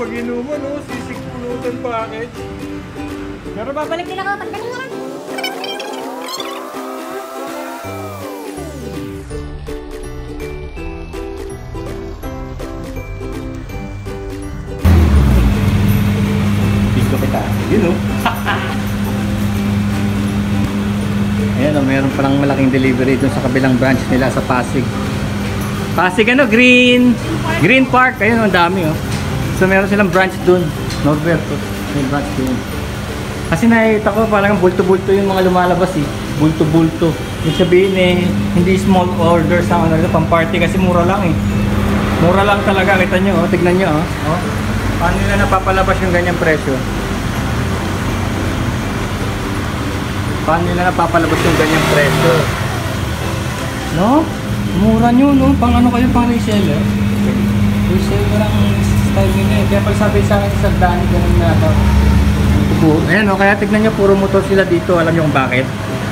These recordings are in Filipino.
pag-inuman, no? Sisig pulutan package. Pero babalik din ako, pagdating na lang. Dito kita, yun o. Ayan o, mayroon palang malaking delivery dun sa kabilang branch nila sa Pasig. Pasig ano, Green Park, ayun ang dami oh. So meron silang branch dun, Norberto, may branch dun. Kasi nakita ko parang bulto-bulto yung mga lumalabas eh, bulto-bulto. Yung sabihin eh, hindi small orders ang ano, pang party kasi mura lang eh. Mura lang talaga, kita nyo oh, tignan nyo oh. Paano nila napapalabas yung ganyang presyo? Paano nila napapalabas yung ganyang presyo? No? Mura nyo, no? Pang ano kayo, pang reseller? Reseller ang style nila eh. Kaya pag sabi sa akin sa Dani, ganun na ito. Ayan o, kaya tignan nyo, puro motor sila dito. Alam nyo kung bakit?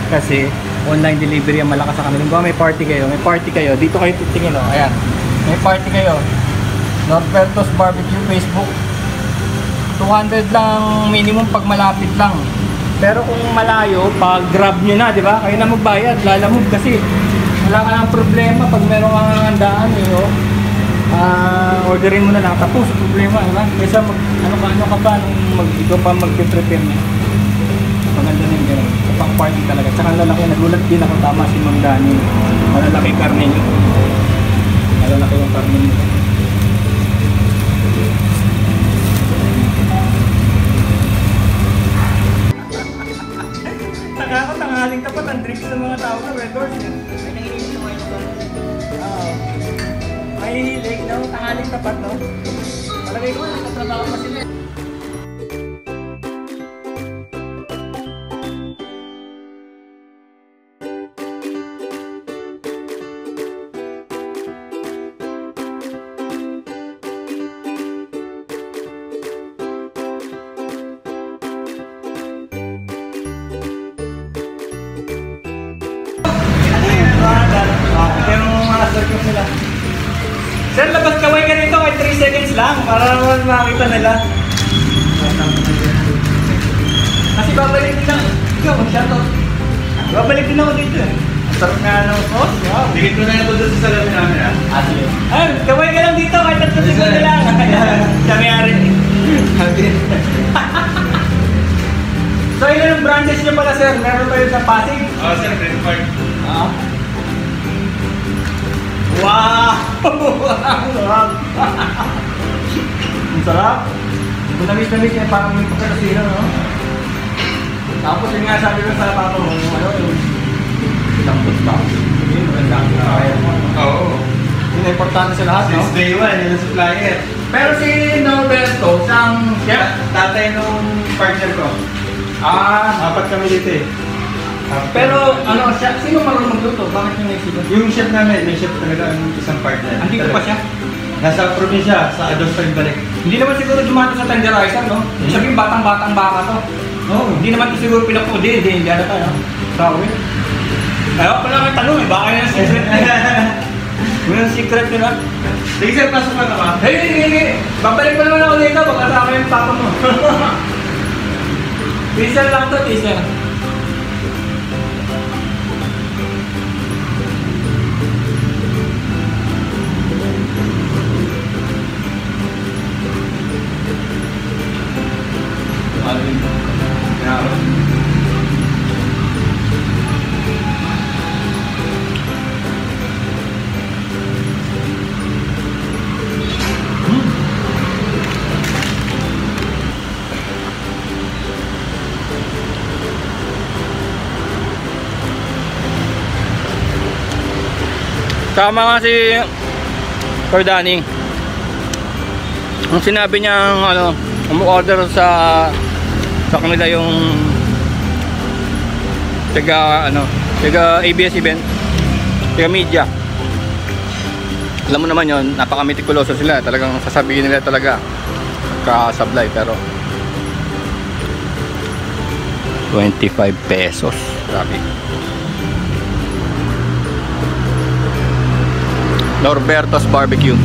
Kasi online delivery ang malakas sa kanila. Kung may party kayo, dito kayo titingin o. Ayan, may party kayo. Norberto's Barbecue Facebook. 200 lang minimum pag malapit lang. Pero kung malayo, pag grab nyo na, di ba? Kayo na magbayad, lalamove kasi. Wala ka ng problema pag meron kang handaan eh, oh. Orderin mo na lang, tapos problema, di ba? Kaysa ano ka pa, ikaw pa mag-prepare na. Maganda na yung gano'n. Sa pang party talaga. Tsaka lalaki, nagulat din ako, tama si Mang Dani. Malalaki karne nyo. Malalaki yung karne nyo. Tanghaling tapat ang drinks ng mga tao na vendors yun. May nangihilig sa mga ito. Oo. May hilig, no? Tanghaling tapat, no? Malagay ko, nagtatrabaho pa sila. Sir, labas kaway ka nito kahit 3 seconds lang para makita nila. Kasi babalik din lang. Ikaw, mag-shoutout. Babalik din ako dito eh. Sarap nga ng sauce. Wow. Dikit ko na ito doon sa salamin namin ha. Sige. Ay, kaway ka lang dito kahit 3 seconds lang. Kami-ari. So, ilan ang branches nyo pala sir? Meron tayo sa Pasig? Oo sir, Green Park. Wow! Ang sarap! Kung namis-namis eh, parang may pagkakasira, no? Tapos yun nga sabi ko sa papa mo, ano yung lambot ba? Yun, magandang kaya mo, no? Oo. Yun ang importante sa lahat, no? Since day one, yun ang supplier. Pero si Norberto, siyang chef? Tatay nung partner ko. Apat kami dito eh. Pero ano siya, sino marunong magluto? Bakit yung naisipan? Yung chef namin, may chef talaga ang isang partner. Andito pa siya? Nasa probinsya, sa Ados Pagbalik. Hindi naman siguro dumato sa tenderizer, no? Sabihin batang-batang baka to. No, hindi naman ito siguro pinapudi, hindi ano tayo. Sorry. Kaya pala may tanong eh, baka yung secret nila. Yung secret nila. Sige sir, pasok ka naman. Hey, babalik pa naman ako dito, baka sa akin yung papa mo. Teaser lang to, teaser. Tama nga si Cordani. Ang sinabi niya ano, umu-order sa kanila yung taga ABS-CBN, taga media. Alam mo naman yon, napaka-meticuloso sila, talagang sasabihin nila talaga ka-supply. Pero 25 pesos, grabe. Norberto's Barbecue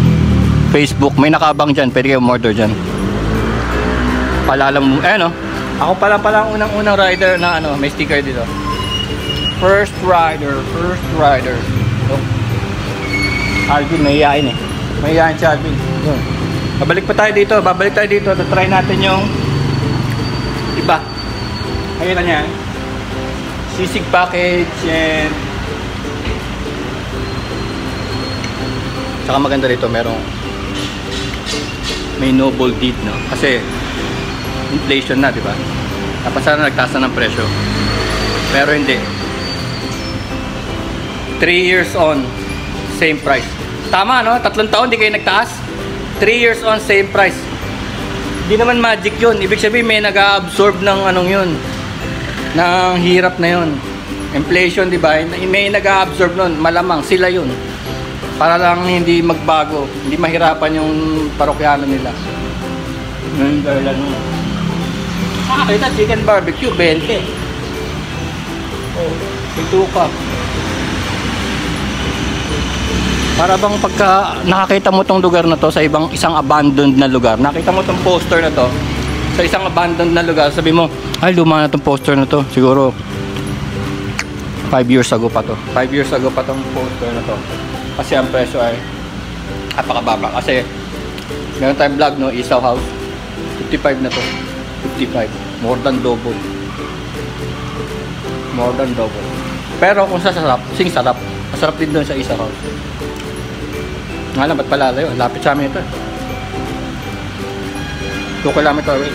Facebook, may nakabang dyan, pwede kayo order dyan. Paalala mo, no? Ako pala ang unang rider na ano, may sticker dito. First rider. Oh. Alvin, mahihain eh. Mahihain si Alvin. Yun. Babalik tayo dito. Try natin yung iba. Ayun na yan. Sisig package and saka maganda dito, may noble deed, no? Kasi inflation na, di ba? Tapos sana nagtaas na ng presyo. Pero hindi. 3 years on, same price. Tama, no? 3 taon di kayo nagtaas. 3 years on, same price. Di naman magic yun. Ibig sabihin may nag-absorb ng anong yun, ng hirap na yun. Inflation, di ba? May nag-absorb nun. Malamang sila yun. Para lang hindi magbago, hindi mahirapan yung parokyano nila. Ngayon dahil ano. Kita chicken barbecue, 20. Oh, ito ka. Para bang pagka nakakita mo tong lugar na to sa isang abandoned na lugar, nakita mo tong poster na to sa isang abandoned na lugar, sabi mo, ay luma na tong poster na to. Siguro 5 years ago pa to. 5 years ago pa tong poster na to. Kasi ang presyo ay napakababa. Kasi meron tayong vlog, no, Isaw House, 55 na to. 55. More than double. Pero kung sa sarap, sarap. Masarap din doon sa Isaw House. Nga lang, ba't palalayo? Lapit sa amin ito. 2 kilometer away.